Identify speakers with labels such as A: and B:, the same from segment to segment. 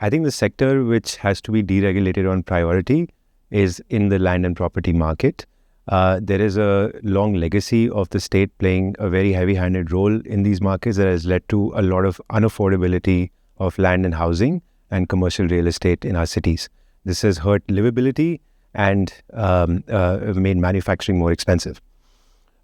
A: I think the sector which has to be deregulated on priority is in the land and property market. There is a long legacy of the state playing a very heavy-handed role in these markets that has led to a lot of unaffordability of land and housing and commercial real estate in our cities. This has hurt livability and made manufacturing more expensive.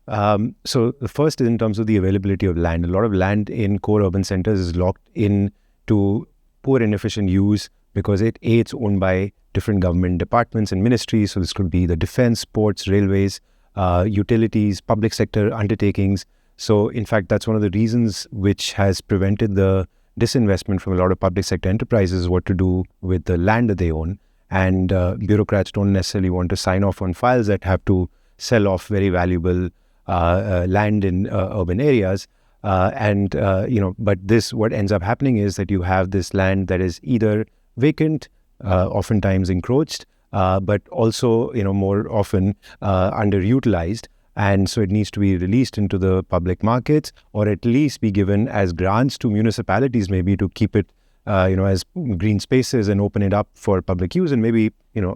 A: So the first is in terms of the availability of land. A lot of land in core urban centers is locked in to poor and inefficient use because it's owned by different government departments and ministries. So this could be the defense, ports, railways, utilities, public sector undertakings. So in fact, that's one of the reasons which has prevented the disinvestment from a lot of public sector enterprises, what to do with the land that they own. And bureaucrats don't necessarily want to sign off on files that have to sell off very valuable land in urban areas. But what ends up happening is that you have this land that is either vacant, oftentimes encroached, but also, more often underutilized. And so it needs to be released into the public markets, or at least be given as grants to municipalities, maybe to keep it, as green spaces and open it up for public use. And maybe,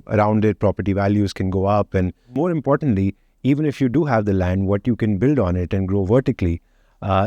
A: around it, property values can go up. And more importantly, even if you do have the land, what you can build on it and grow vertically,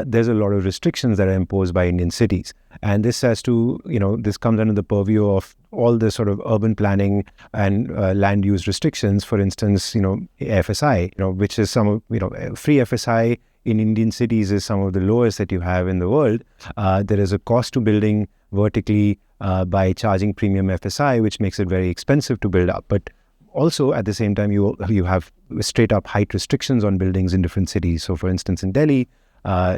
A: there's a lot of restrictions that are imposed by Indian cities. And this has to, this comes under the purview of all the sort of urban planning and land use restrictions. For instance, FSI, which is free FSI in Indian cities is some of the lowest that you have in the world. There is a cost to building vertically by charging premium FSI, which makes it very expensive to build up. But also, at the same time, you have straight up height restrictions on buildings in different cities. So, for instance, in Delhi,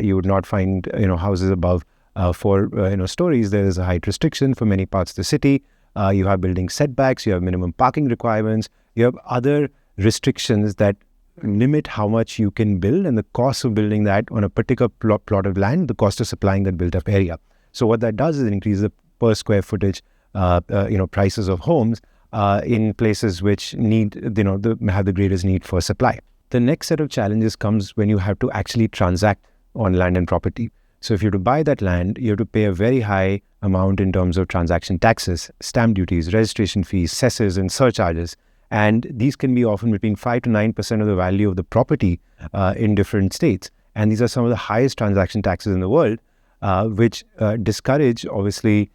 A: you would not find houses above 4 stories. There is a height restriction for many parts of the city. You have building setbacks. You have minimum parking requirements. You have other restrictions that limit how much you can build, and the cost of building that on a particular plot of land, the cost of supplying that built-up area. So what that does is increase the per square footage, prices of homes in places which need, have the greatest need for supply. The next set of challenges comes when you have to actually transact on land and property. So if you have to buy that land, you have to pay a very high amount in terms of transaction taxes, stamp duties, registration fees, cesses, and surcharges. And these can be often between 5 to 9% of the value of the property in different states. And these are some of the highest transaction taxes in the world, which discourage, obviously,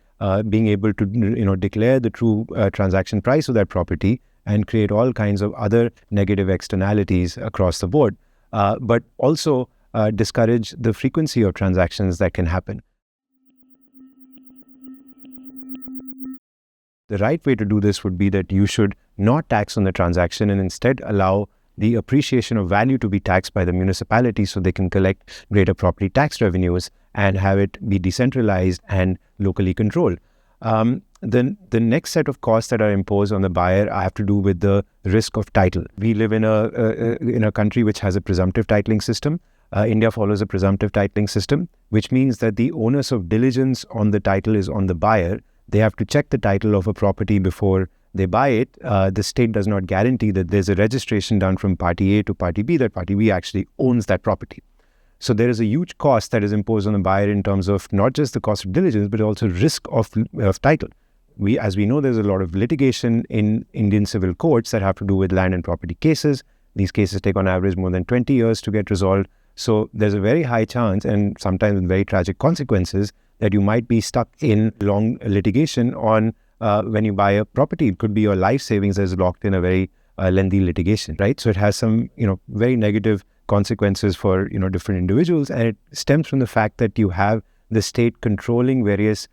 A: being able to declare the true transaction price of that property and create all kinds of other negative externalities across the board, but also discourage the frequency of transactions that can happen. The right way to do this would be that you should not tax on the transaction and instead allow the appreciation of value to be taxed by the municipality so they can collect greater property tax revenues and have it be decentralized and locally controlled. The next set of costs that are imposed on the buyer have to do with the risk of title. We live in a country which has a presumptive titling system. India follows a presumptive titling system, which means that the onus of diligence on the title is on the buyer. They have to check the title of a property before they buy it. The state does not guarantee that there's a registration done from party A to party B, that party B actually owns that property. So there is a huge cost that is imposed on the buyer in terms of not just the cost of diligence, but also risk of title. As we know, there's a lot of litigation in Indian civil courts that have to do with land and property cases. These cases take on average more than 20 years to get resolved. So there's a very high chance, and sometimes with very tragic consequences, that you might be stuck in long litigation on when you buy a property. It could be your life savings that is locked in a very lengthy litigation, right? So it has some, very negative consequences for, different individuals. And it stems from the fact that you have the state controlling various,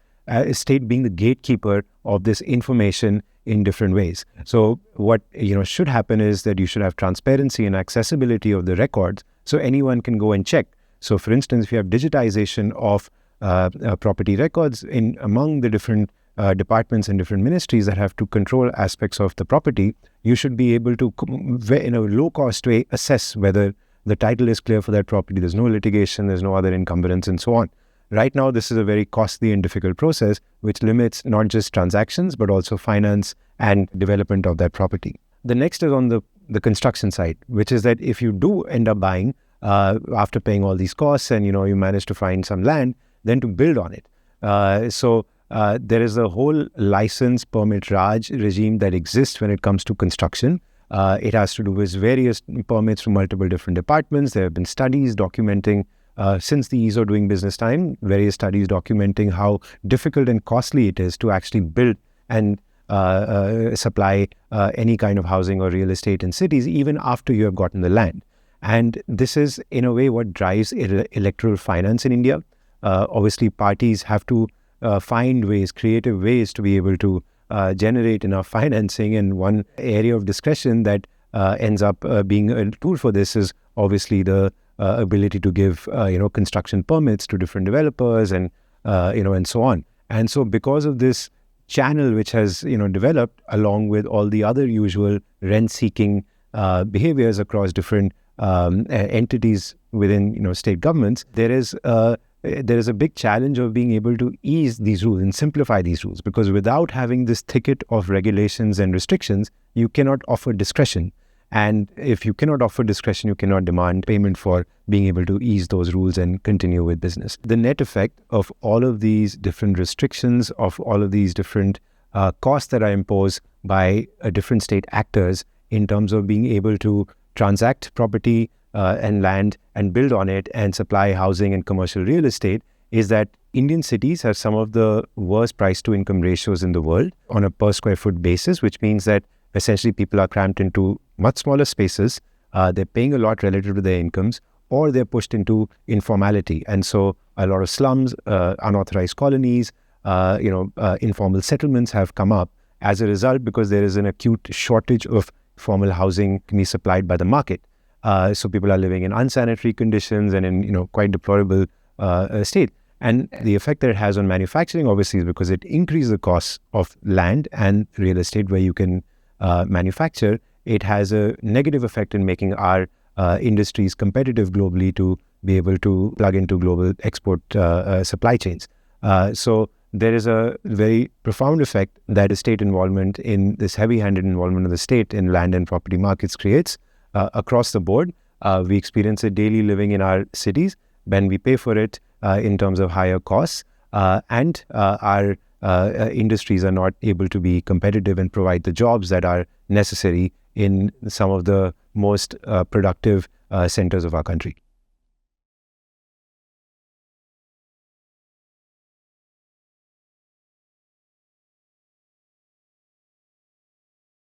A: state being the gatekeeper of this information in different ways. So what, should happen is that you should have transparency and accessibility of the records so anyone can go and check. So for instance, if you have digitization of property records among the different departments and different ministries that have to control aspects of the property, you should be able to, in a low-cost way, assess whether the title is clear for that property, there's no litigation, there's no other encumbrance, and so on. Right now, this is a very costly and difficult process, which limits not just transactions, but also finance and development of that property. The next is on the construction side, which is that if you do end up buying, after paying all these costs and, you manage to find some land, then to build on it. So there is a whole license permit Raj regime that exists when it comes to construction. It has to do with various permits from multiple different departments. There have been studies documenting, since the ease of doing business time, various studies documenting how difficult and costly it is to actually build and supply any kind of housing or real estate in cities, even after you have gotten the land. And this is, in a way, what drives electoral finance in India. Obviously, parties have to find ways, creative ways to be able to generate enough financing. And one area of discretion that ends up being a tool for this is obviously the ability to give, construction permits to different developers and, and so on. And so because of this channel which has, developed along with all the other usual rent-seeking behaviors across different entities within, state governments, there is a big challenge of being able to ease these rules and simplify these rules, because without having this thicket of regulations and restrictions, you cannot offer discretion. And if you cannot offer discretion, you cannot demand payment for being able to ease those rules and continue with business. The net effect of all of these different restrictions, of all of these different costs that are imposed by different state actors in terms of being able to transact property and land and build on it and supply housing and commercial real estate, is that Indian cities have some of the worst price to income ratios in the world on a per square foot basis, which means that essentially people are cramped into much smaller spaces, they're paying a lot relative to their incomes, or they're pushed into informality. And so a lot of slums, unauthorized colonies, informal settlements have come up as a result, because there is an acute shortage of formal housing can be supplied by the market. So people are living in unsanitary conditions and in, quite deplorable state. And the effect that it has on manufacturing, obviously, is because it increases the costs of land and real estate where you can manufacture. It has a negative effect in making our industries competitive globally to be able to plug into global export supply chains. So there is a very profound effect that a state involvement in this heavy-handed involvement of the state in land and property markets creates across the board. We experience it daily living in our cities when we pay for it in terms of higher costs, and our industries are not able to be competitive and provide the jobs that are necessary in some of the most productive centers of our country.